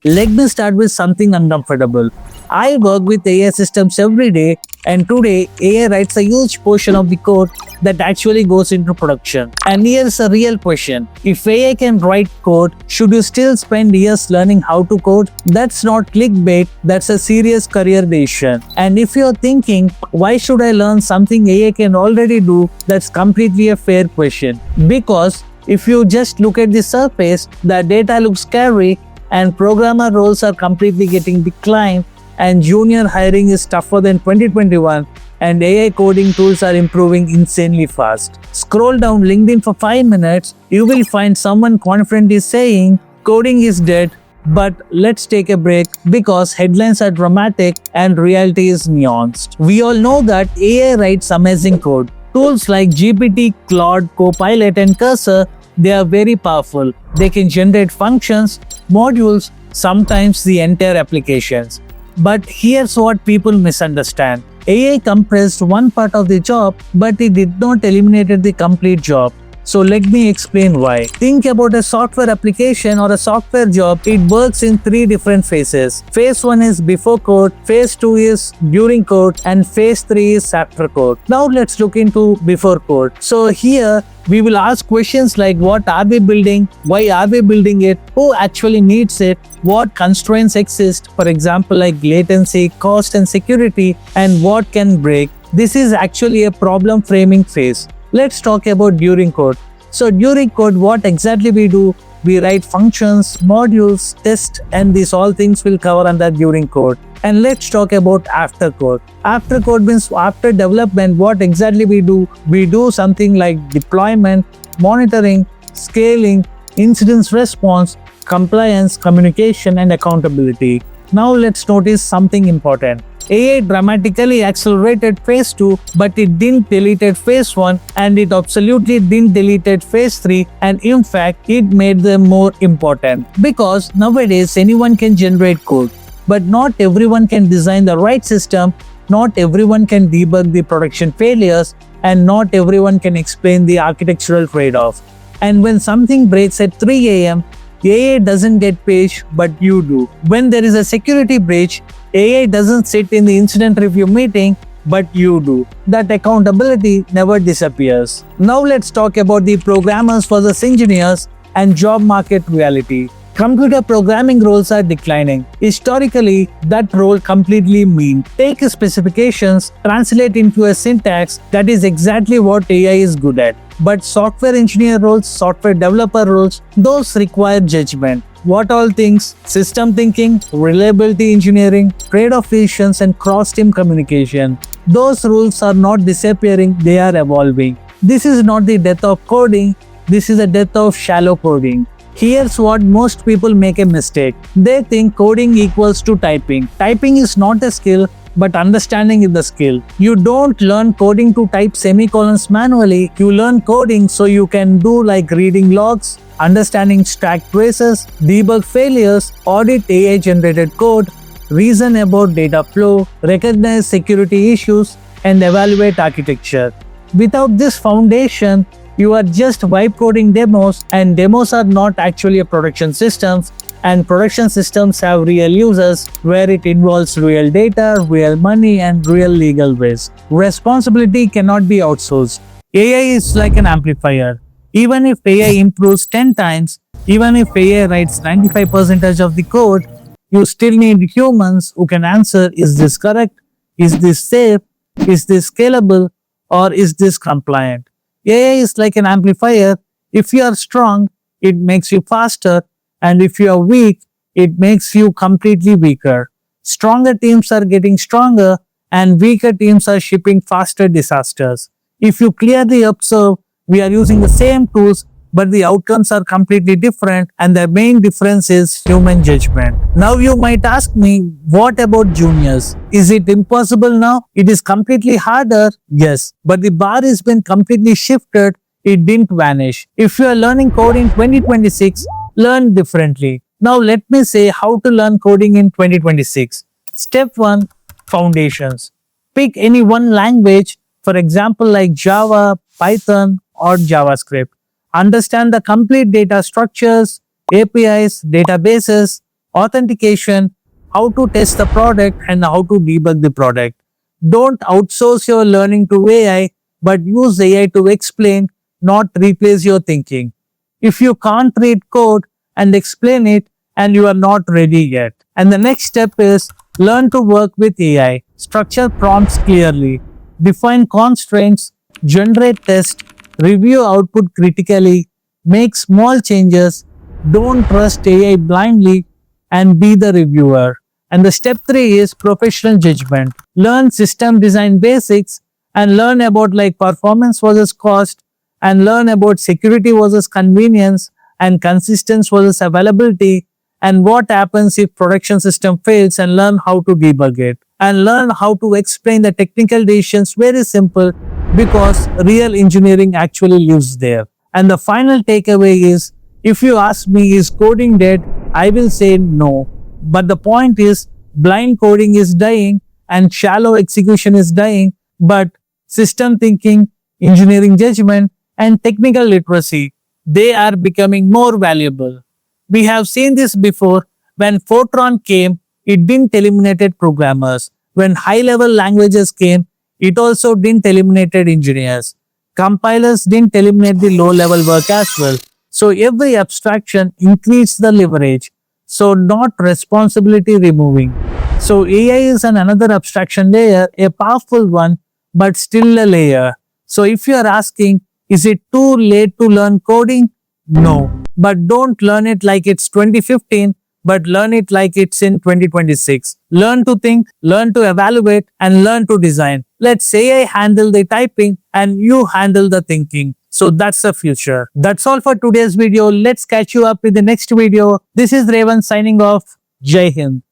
Let me start with something uncomfortable. I work with AI systems every day, and today AI writes a huge portion of the code that actually goes into production. And here's a real question. If AI can write code, should you still spend years learning how to code? That's not clickbait, that's a serious career decision. And if you're thinking, why should I learn something AI can already do? That's completely a fair question. Because if you just look at the surface, the data looks scary and programmer roles are completely getting declined and junior hiring is tougher than 2021 and AI coding tools are improving insanely fast. Scroll down LinkedIn for 5 minutes, you will find someone confidently saying coding is dead, but let's take a break because headlines are dramatic and reality is nuanced. We all know that AI writes amazing code. Tools like GPT, Claude, Copilot and Cursor, they are very powerful. They can generate functions, modules, sometimes the entire applications. But here's what people misunderstand. AI compressed one part of the job, but it did not eliminate the complete job. So let me explain why. Think about a software application or a software job. It works in 3 different phases. Phase 1 is before code, phase 2 is during code, and phase 3 is after code. Now let's look into before code. So here we will ask questions like what are we building, why are we building it, who actually needs it, what constraints exist, for example like latency, cost and security, and what can break. This is actually a problem framing phase. Let's talk about during code. So during code, what exactly we do? We write functions, modules, tests, and these all things will cover under during code. And let's talk about after code. After code means after development, what exactly we do? We do something like deployment, monitoring, scaling, incident response, compliance, communication, and accountability. Now let's notice something important. AI dramatically accelerated phase 2, but it didn't delete phase 1 and it absolutely didn't delete phase 3, and in fact it made them more important. Because nowadays anyone can generate code, but not everyone can design the right system, not everyone can debug the production failures, and not everyone can explain the architectural trade-off. And when something breaks at 3 a.m., AI doesn't get paid, but you do. When there is a security breach, AI doesn't sit in the incident review meeting, but you do. That accountability never disappears. Now let's talk about the programmers versus engineers and job market reality. Computer programming roles are declining. Historically, that role completely mean take specifications, translate into a syntax. That is exactly what AI is good at. But software engineer roles, software developer roles, those require judgment. What all things? System thinking, reliability engineering, trade-off decisions, and cross-team communication. Those rules are not disappearing, they are evolving. This is not the death of coding, this is the death of shallow coding. Here's what most people make a mistake. They think coding equals to typing. Typing is not a skill, but understanding is the skill. You don't learn coding to type semicolons manually, you learn coding so you can do like reading logs, understanding stack traces, debug failures, audit AI-generated code, reason about data flow, recognize security issues, and evaluate architecture. Without this foundation, you are just vibe coding demos, and demos are not actually a production systems, and production systems have real users where it involves real data, real money, and real legal risk. Responsibility cannot be outsourced. AI is like an amplifier. Even if AI improves 10 times, even if AI writes 95% of the code, you still need humans who can answer, is this correct? Is this safe? Is this scalable? Or is this compliant? AI is like an amplifier. If you are strong, it makes you faster. And if you are weak, it makes you completely weaker. Stronger teams are getting stronger and weaker teams are shipping faster disasters. If you clearly observe, we are using the same tools, but the outcomes are completely different, and the main difference is human judgment. Now you might ask me, what about juniors? Is it impossible now? It is completely harder? Yes, but the bar has been completely shifted. It didn't vanish. If you are learning code in 2026, learn differently. Now let me say how to learn coding in 2026. Step 1. Foundations. Pick any one language, for example like Java, Python, or JavaScript. Understand the complete data structures, APIs, databases, authentication, how to test the product, and how to debug the product. Don't outsource your learning to AI, but use AI to explain, not replace your thinking. If you can't read code and explain it, and you are not ready yet. And the next step is learn to work with AI. Structure prompts clearly, define constraints, generate tests, review output critically, make small changes, don't trust AI blindly, and be the reviewer. And the step 3 is professional judgment. Learn system design basics and learn about like performance versus cost, and learn about security versus convenience, and consistency versus availability, and what happens if production system fails, and learn how to debug it, and learn how to explain the technical decisions very simple, because real engineering actually lives there. And the final takeaway is, if you ask me, is coding dead? I will say no. But the point is, blind coding is dying and shallow execution is dying, but system thinking, engineering judgment, and technical literacy, they are becoming more valuable. We have seen this before. When Fortran came, it didn't eliminate programmers. When high-level languages came, it also didn't eliminate engineers. Compilers didn't eliminate the low-level work as well. So every abstraction increased the leverage. So not responsibility removing. So AI is another abstraction layer, a powerful one, but still a layer. So if you are asking, is it too late to learn coding? No. But don't learn it like it's 2015, but learn it like it's in 2026. Learn to think, learn to evaluate, and learn to design. Let AI handle the typing and you handle the thinking. So that's the future. That's all for today's video. Let's catch you up in the next video. This is Raven signing off. Jai Hind.